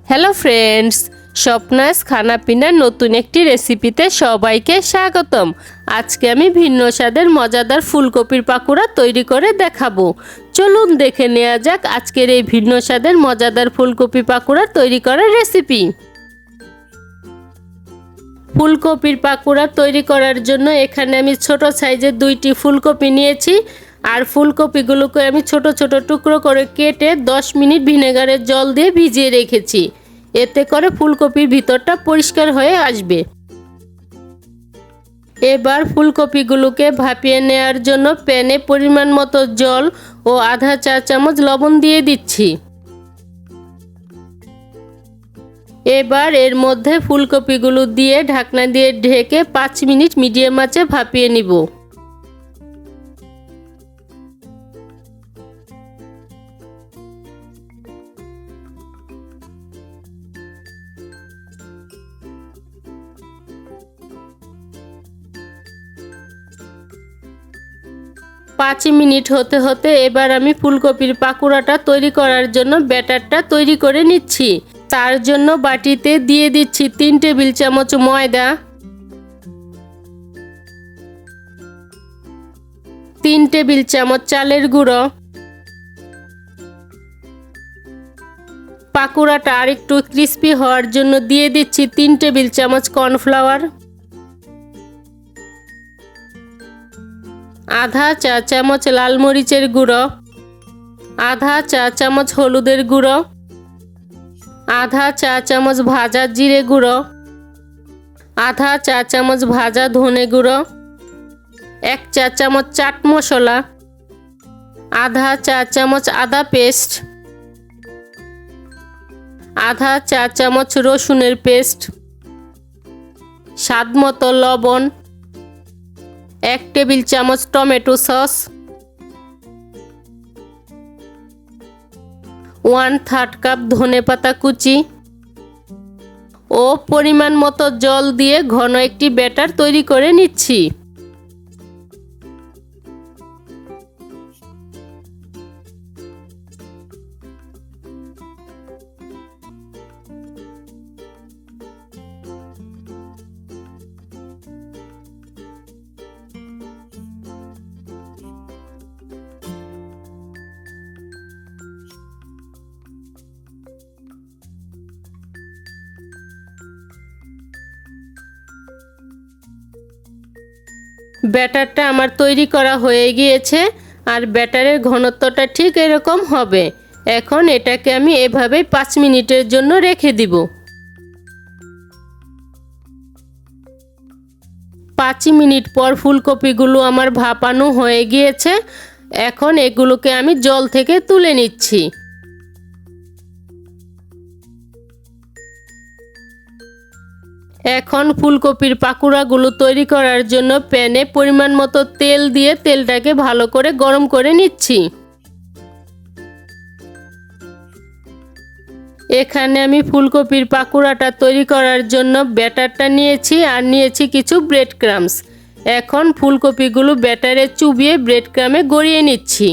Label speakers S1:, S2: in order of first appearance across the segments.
S1: Hello friends, স্বপ্নাস খানা পিনার নতুন একটি রেসিপিতে সবাইকে স্বাগতম। আজকে আমি ভিন্ন স্বাদের মজাদার ফুলকপির পাকোড়া তৈরি করে দেখাবো। চলুন দেখে নেওয়া যাক আজকের এই ভিন্ন স্বাদের মজাদার ফুলকপি পাকোড়া তৈরি করার রেসিপি। ফুলকপির পাকোড়া তৈরি করার জন্য এখানে আমি ছোট সাইজের 2টি ফুলকপি নিয়েছি। আর ফুলকপিগুলোকে আমি ছোট ছোট টুকরো করে কেটে 10 মিনিট ভিনেগারের জল দিয়ে ভিজিয়ে রেখেছি। এতে করে ফুলকপির ভিতরটা পরিষ্কার হয়ে আসবে। এবার ফুলকপিগুলোকে ভাপিয়ে নেওয়ার জন্য প্যানে পরিমাণ মতো জল ও আধা চা চামচ লবণ দিয়ে দিচ্ছি। এবার এর মধ্যে ফুলকপিগুলো দিয়ে ঢাকনা দিয়ে ঢেকে 5 মিনিট মিডিয়াম আঁচে ভাপিয়ে নিব। পাঁচ মিনিট হতে হতে এবার আমি ফুলকপির পাকোড়াটা তৈরি করার জন্য ব্যাটারটা তৈরি করে নিচ্ছি। তার জন্য বাটিতে দিয়ে দিচ্ছি 3 টেবিল চামচ ময়দা, 3 টেবিল চামচ চালের গুঁড়ো, পাকোড়াটা আরেকটু ক্রিস্পি হওয়ার জন্য দিয়ে দিচ্ছি 3 টেবিল চামচ কর্নফ্লাওয়ার, আধা চা চামচ লাল মরিচের গুঁড়ো, আধা চা চামচ হলুদের গুঁড়ো, আধা চা চামচ ভাজা জিরে গুঁড়ো, আধা চা চামচ ভাজা ধনে গুঁড়ো, 1 চা চামচ চাট মশলা, আধা চা চামচ আদা পেস্ট, আধা চা চামচ রসুনের পেস্ট, স্বাদ মতো লবণ, 1 টেবিল চামচ টমেটো সস, 1/3 কাপ ধনেপাতা কুচি ও পরিমাণ মতো জল দিয়ে ঘন একটি ব্যাটার তৈরি করে নিচ্ছি। ব্যাটারটা আমার তৈরি করা হয়ে গিয়েছে আর ব্যাটারের ঘনত্বটা ঠিক এরকম হবে। এখন এটাকে আমি এভাবেই 5 মিনিটের জন্য রেখে দিব। 5 মিনিট পর ফুলকপিগুলো আমার ভাপানো হয়ে গিয়েছে। এখন এগুলোকে আমি জল থেকে তুলে নিচ্ছি। এখন ফুলকপির পাকোড়াগুলো তৈরি করার জন্য প্যানে পরিমাণ মতো তেল দিয়ে তেলটাকে ভালো করে গরম করে নিচ্ছি। এখানে আমি ফুলকপির পাকোড়াটা তৈরি করার জন্য ব্যাটারটা নিয়েছি আর নিয়েছি কিছু ব্রেড ক্রাম্বস। এখন ফুলকপিগুলো ব্যাটারে চুবিয়ে ব্রেড ক্রামে গড়িয়ে নিচ্ছি।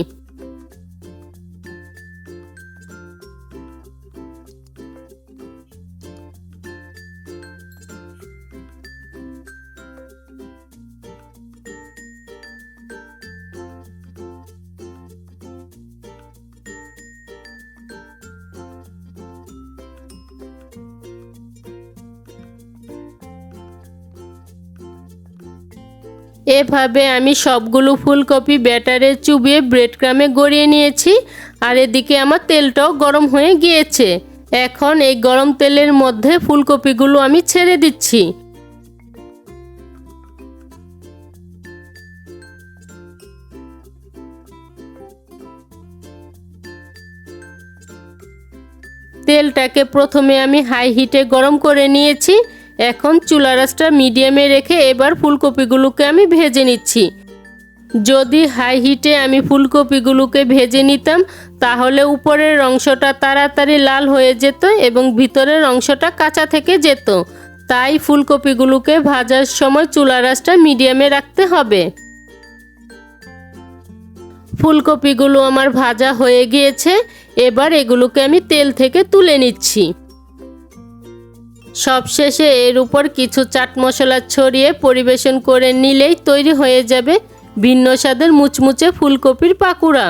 S1: এভাবে আমি সবগুলো ফুলকপি ব্যাটারে চুবিয়ে ব্রেড ক্রামে গড়িয়ে নিয়েছি আর এদিকে আমার তেলটাও গরম হয়ে গিয়েছে। এখন এই গরম তেলের মধ্যে ফুলকপিগুলো আমি ছেড়ে দিচ্ছি। তেলটাকে প্রথমে আমি হাই হিটে গরম করে নিয়েছি। এখন চুলার আঁচটা মিডিয়ামে রেখে এবার ফুলকপিগুলোকে আমি ভেজে নিচ্ছি। যদি হাই হিটে আমি ফুলকপিগুলোকে ভেজে নিতাম তাহলে উপরের অংশটা তাড়াতাড়ি লাল হয়ে যেত এবং ভিতরের অংশটা কাঁচা থেকে যেত। তাই ফুলকপিগুলোকে ভাজার সময় চুলার আঁচটা মিডিয়ামে রাখতে হবে। ফুলকপিগুলো আমার ভাজা হয়ে গিয়েছে। এবার এগুলোকে আমি তেল থেকে তুলে নিচ্ছি। সবশেষে এর উপর কিছু চাট মশলা ছড়িয়ে পরিবেশন করে নিলেই তৈরি হয়ে যাবে ভিন্ন স্বাদের মুচমুচে ফুলকপির পাকুড়া।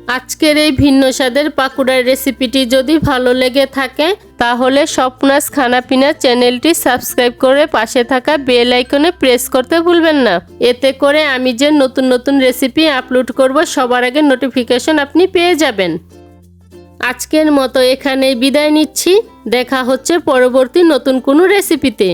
S1: আজকের এই ভিন্ন স্বাদের পাকুড়ার রেসিপিটি যদি ভালো লেগে থাকে তাহলে স্বপ্নাস খানাপিনা চ্যানেলটি সাবস্ক্রাইব করে পাশে থাকা বেল আইকনে প্রেস করতে ভুলবেন না। এতে করে আমি যে নতুন নতুন রেসিপি আপলোড করব সবার আগে নোটিফিকেশন আপনি পেয়ে যাবেন। আজকের মতো এখানেই বিদায় নিচ্ছি। দেখা হচ্ছে পরবর্তী নতুন কোনো রেসিপিতে।